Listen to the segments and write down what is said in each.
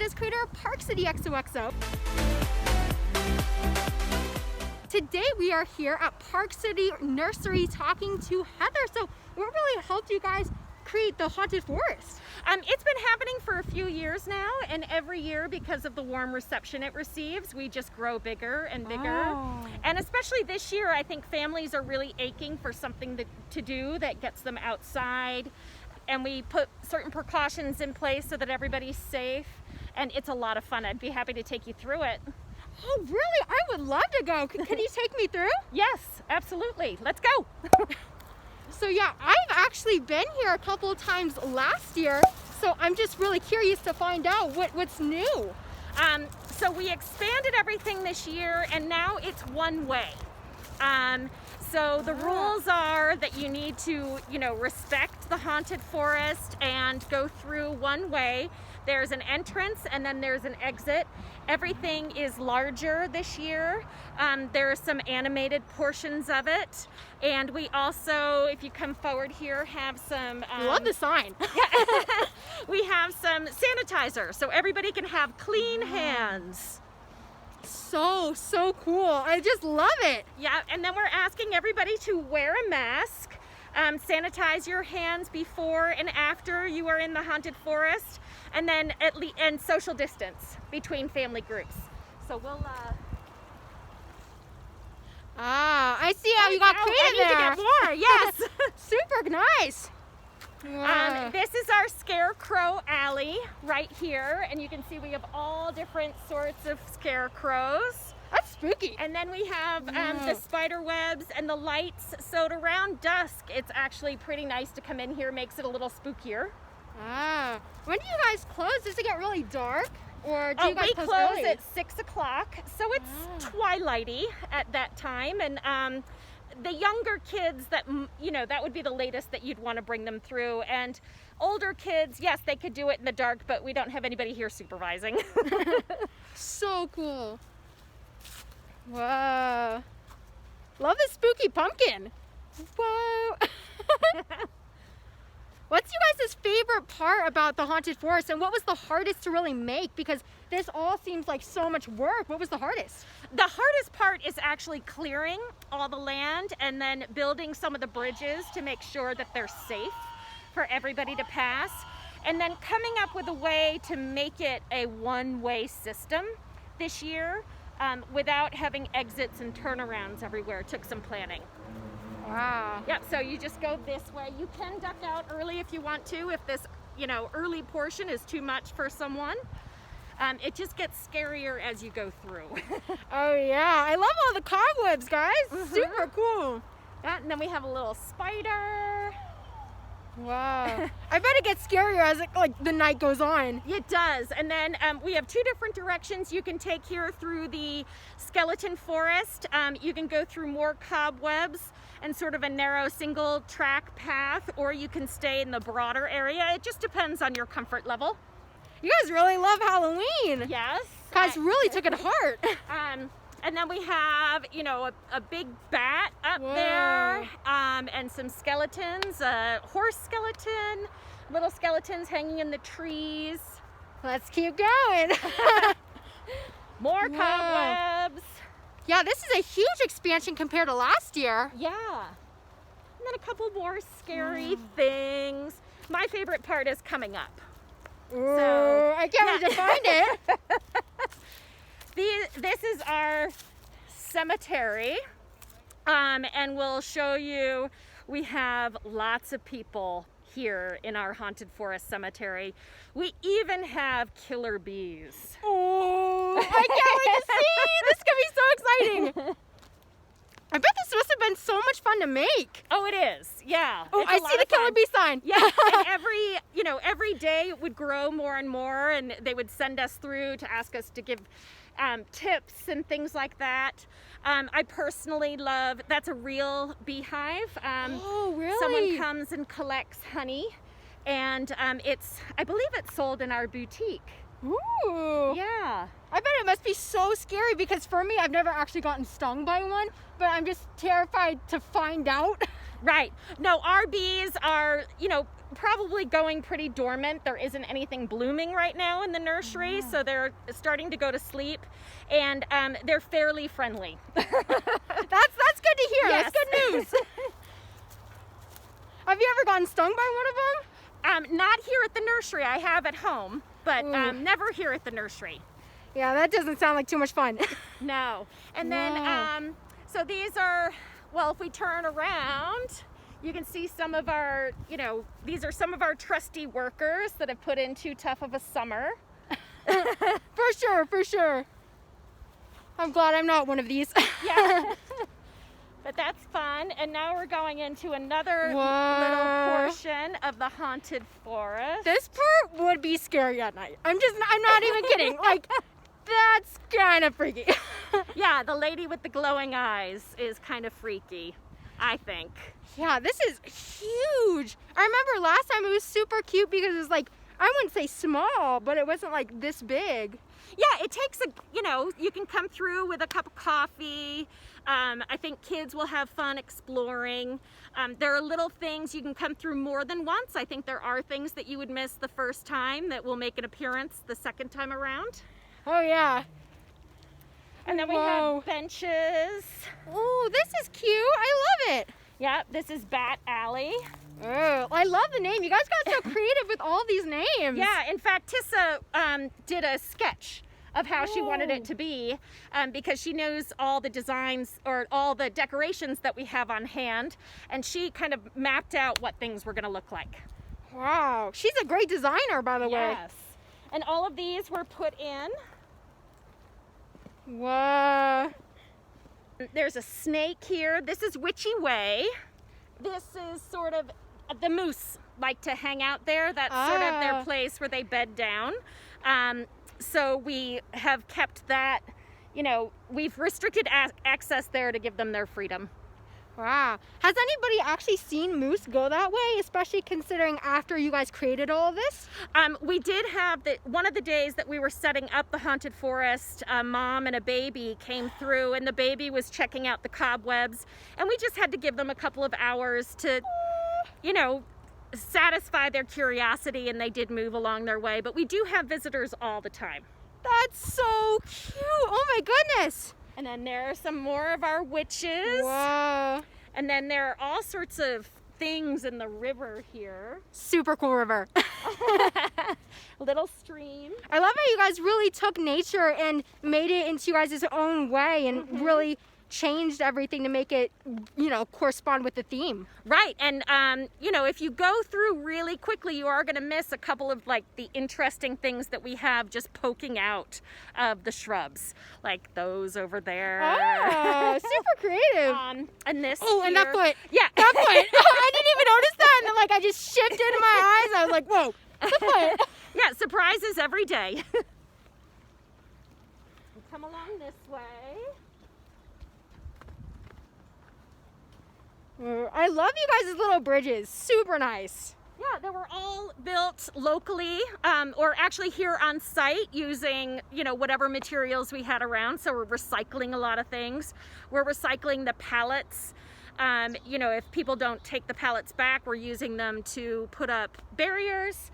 Canada's creator of Park City XOXO. Today we are here at Park City Nursery talking to Heather. So what really helped you guys create the haunted forest? It's been happening for a few years now, and every year, because of the warm reception it receives, we just grow bigger and bigger. Oh. And especially this year, I think families are really aching for something to do that gets them outside. And we put certain precautions in place so that everybody's safe, and it's a lot of fun. I'd be happy to take you through it. Oh, really? I would love to go. Can you take me through? Yes, absolutely. Let's go. So yeah, I've actually been here a couple of times last year, so I'm just really curious to find out what's new. So we expanded everything this year, and now it's one way. So the rules are that you need to, respect the haunted forest and go through one way. There's an entrance and then there's an exit. Everything is larger this year. There are some animated portions of it. And we also, if you come forward here, have some... Love the sign. We have some sanitizer so everybody can have clean hands. So cool. I just love it. Yeah, and then we're asking everybody to wear a mask, sanitize your hands before and after you are in the haunted forest, and then and social distance between family groups. So we'll I see how you got creative there. I need to get more, yes. Super nice. Wow. This is our Scarecrow Alley right here, and you can see we have all different sorts of scarecrows. That's spooky. And then we have the spider webs and the lights. So at around dusk, it's actually pretty nice to come in here. Makes it a little spookier. When do you guys close? Does it get really dark? Or do you guys we close early? at 6 o'clock, so it's twilighty at that time. And the younger kids, that would be the latest that you'd want to bring them through. And older kids, yes, they could do it in the dark, but we don't have anybody here supervising. So cool. Wow. Love the spooky pumpkin. Whoa. What's you guys' favorite part about the haunted forest, and what was the hardest to really make? Because this all seems like so much work. What was the hardest? The hardest part is actually clearing all the land and then building some of the bridges to make sure that they're safe for everybody to pass. And then coming up with a way to make it a one-way system this year without having exits and turnarounds everywhere. It took some planning. Wow. Yep, so you just go this way. You can duck out early if you want to, if this, early portion is too much for someone. It just gets scarier as you go through. Oh yeah, I love all the cobwebs, guys. Super cool. Yeah, and then we have a little spider. Wow. I bet it gets scarier as the night goes on. It does. And then we have two different directions you can take here through the skeleton forest. You can go through more cobwebs and sort of a narrow single track path, or you can stay in the broader area. It just depends on your comfort level. You guys really love Halloween. Yes. Guys really took it hard. And then we have, a big bat up there, and some skeletons, a horse skeleton, little skeletons hanging in the trees. Let's keep going. More cobwebs. Yeah, this is a huge expansion compared to last year. Yeah. And then a couple more scary things. My favorite part is coming up. Ooh, so I can't wait to find it. This is our cemetery, and we'll show you, we have lots of people here in our haunted forest cemetery. We even have killer bees. Oh, I can't wait to see. This is gonna be so exciting. I bet this must have been so much fun to make. Oh, it is. Yeah. Oh, I see the killer bee sign. Yeah. And every day it would grow more and more, and they would send us through to ask us to give tips and things like that. I personally love, that's a real beehive. Oh, really? Someone comes and collects honey, and I believe it's sold in our boutique. Ooh. Yeah. I bet it must be so scary, because for me, I've never actually gotten stung by one, but I'm just terrified to find out. Right. No, our bees are, probably going pretty dormant. There isn't anything blooming right now in the nursery, so they're starting to go to sleep, and they're fairly friendly. That's good to hear. Yes. That's good news. Have you ever gotten stung by one of them? Not here at the nursery. I have at home, but never here at the nursery. Yeah, that doesn't sound like too much fun. No. And Wow. then, so these are, well, if we turn around, you can see some of our, these are some of our trusty workers that have put in too tough of a summer. For sure, for sure. I'm glad I'm not one of these. Yeah. But that's fun. And now we're going into another Whoa. little portion of the haunted forest. This part would be scary at night. I'm not even kidding. Like, that's kind of freaky. Yeah, the lady with the glowing eyes is kind of freaky, I think. Yeah, this is huge. I remember last time it was super cute because it was like, I wouldn't say small, but it wasn't like this big. Yeah, it takes you can come through with a cup of coffee. I think kids will have fun exploring. There are little things you can come through more than once. I think there are things that you would miss the first time that will make an appearance the second time around. Oh yeah. And then we Whoa. have benches. Oh, this is cute. I love it. Yeah, this is Bat Alley. Oh, I love the name. You guys got so creative with all these names. Yeah, in fact, Tissa did a sketch of how she wanted it to be because she knows all the designs or all the decorations that we have on hand, and she kind of mapped out what things were going to look like. Wow. She's a great designer, by the way. Yes. And all of these were put in. Whoa. There's a snake here. This is Witchy Way. This is sort of the moose like to hang out there. That's sort of their place where they bed down. So we have kept that, we've restricted access there to give them their freedom. Wow. Has anybody actually seen moose go that way, especially considering after you guys created all of this? We did have one of the days that we were setting up the haunted forest, a mom and a baby came through, and the baby was checking out the cobwebs, and we just had to give them a couple of hours to, satisfy their curiosity, and they did move along their way. But we do have visitors all the time. That's so cute. Oh my goodness. And then there are some more of our witches. Whoa. And then there are all sorts of things in the river here. Super cool river. Little stream. I love how you guys really took nature and made it into you guys' own way and really changed everything to make it, correspond with the theme. Right. And, if you go through really quickly, you are going to miss a couple of the interesting things that we have just poking out of the shrubs, like those over there. Oh, super creative. And this Oh, and that here. foot. Yeah. That foot. I didn't even notice that. And then, I just shifted in my eyes. I was like, whoa, the foot. Yeah, surprises every day. Come along this way. I love you guys' little bridges. Super nice. Yeah, they were all built locally, or actually here on site using, whatever materials we had around. So we're recycling a lot of things. We're recycling the pallets. If people don't take the pallets back, we're using them to put up barriers.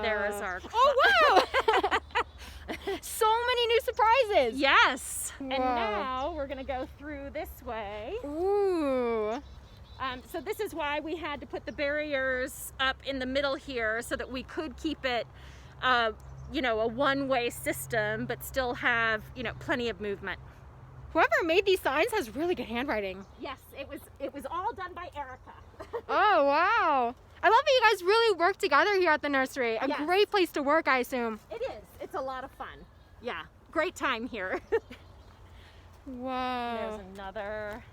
There is our... Oh, wow! So many new surprises. Yes. Wow. And now we're going to go through this way. Ooh. So this is why we had to put the barriers up in the middle here so that we could keep it, a one-way system, but still have, plenty of movement. Whoever made these signs has really good handwriting. Yes, it was all done by Erica. Oh, wow. I love that you guys really work together here at the nursery. A Yes. great place to work, I assume. It is. It's a lot of fun. Yeah, great time here. Whoa. There's another.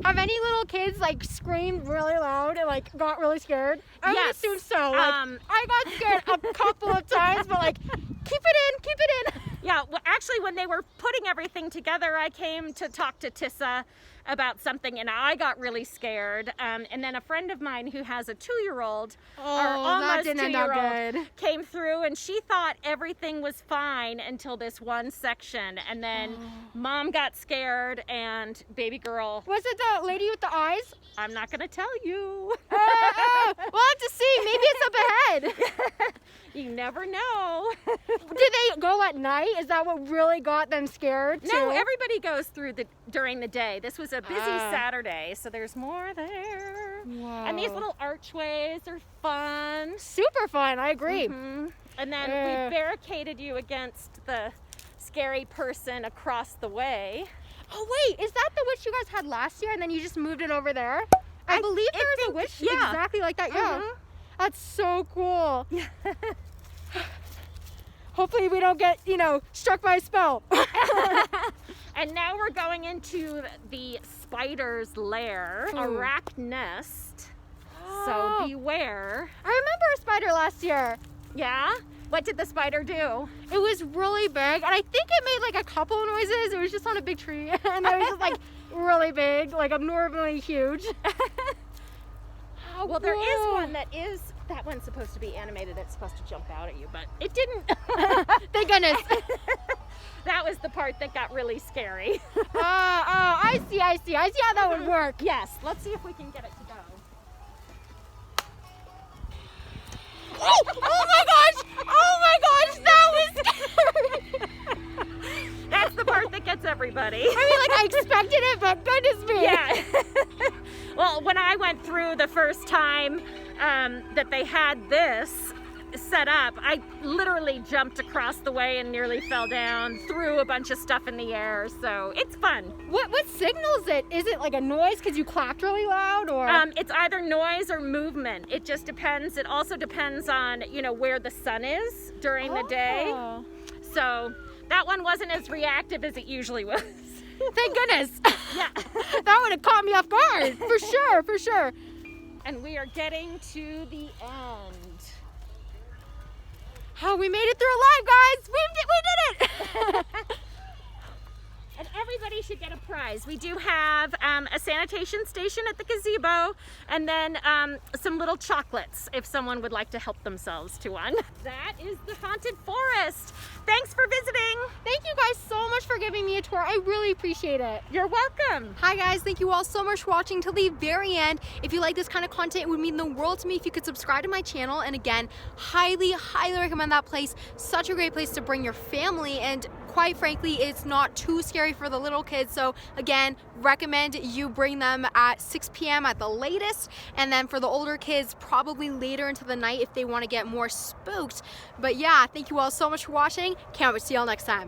Have any little kids screamed really loud and got really scared? I would assume so. I got scared a couple of times, but keep it in. Yeah, well, actually, when they were putting everything together, I came to talk to Tissa about something, and I got really scared. And then a friend of mine who has a 2-year-old, or almost that didn't end out 2-year-old, good. came through, and she thought everything was fine until this one section. And then Mom got scared, and baby girl, Was it the lady with the eyes? I'm not gonna tell you. We'll have to see. Maybe it's up ahead. You never know. Did they go at night? Is that what really got them scared too? No, everybody goes through during the day. This was a busy Saturday, so there's more there. Wow. And these little archways are fun. Super fun. I agree. And then we barricaded you against the scary person across the way. Oh wait, is that the witch you guys had last year and then you just moved it over there? I believe there was a witch exactly like that. Yeah. That's so cool. Hopefully we don't get, struck by a spell. And now we're going into the spider's lair, a rack nest. So beware. I remember a spider last year. Yeah? What did the spider do? It was really big, and I think it made like a couple of noises. It was just on a big tree, and it was just like really big, like abnormally huge. Well, there is one that one's supposed to be animated. It's supposed to jump out at you, but it didn't. Thank goodness. That was the part that got really scary. I see how that would work. Yes, let's see if we can get it to go. Oh my gosh, that was scary. That's the part that gets everybody. I expected it, but goodness me. Yeah. Well, when I went through the first time that they had this set up, I literally jumped across the way and nearly fell down, threw a bunch of stuff in the air, so it's fun. What signals it? Is it like a noise because you clapped really loud, or? It's either noise or movement. It just depends. It also depends on, where the sun is during the day. So that one wasn't as reactive as it usually was. Thank goodness. Yeah. That would have caught me off guard, for sure. And we are getting to the end. Oh, we made it through alive, guys. We did it. And everybody should get a prize. We do have a sanitation station at the gazebo, and then some little chocolates if someone would like to help themselves to one. That is the Haunted Forest. Thanks for visiting. Thank you guys so much for giving me a tour. I really appreciate it. You're welcome. Hi guys, thank you all so much for watching till the very end. If you like this kind of content, it would mean the world to me if you could subscribe to my channel. And again, highly recommend that place. Such a great place to bring your family, and quite frankly, it's not too scary for the little kids. So again, recommend you bring them at 6 p.m. at the latest, and then for the older kids, probably later into the night if they want to get more spooked. But yeah, thank you all so much for watching. Can't wait to see y'all next time.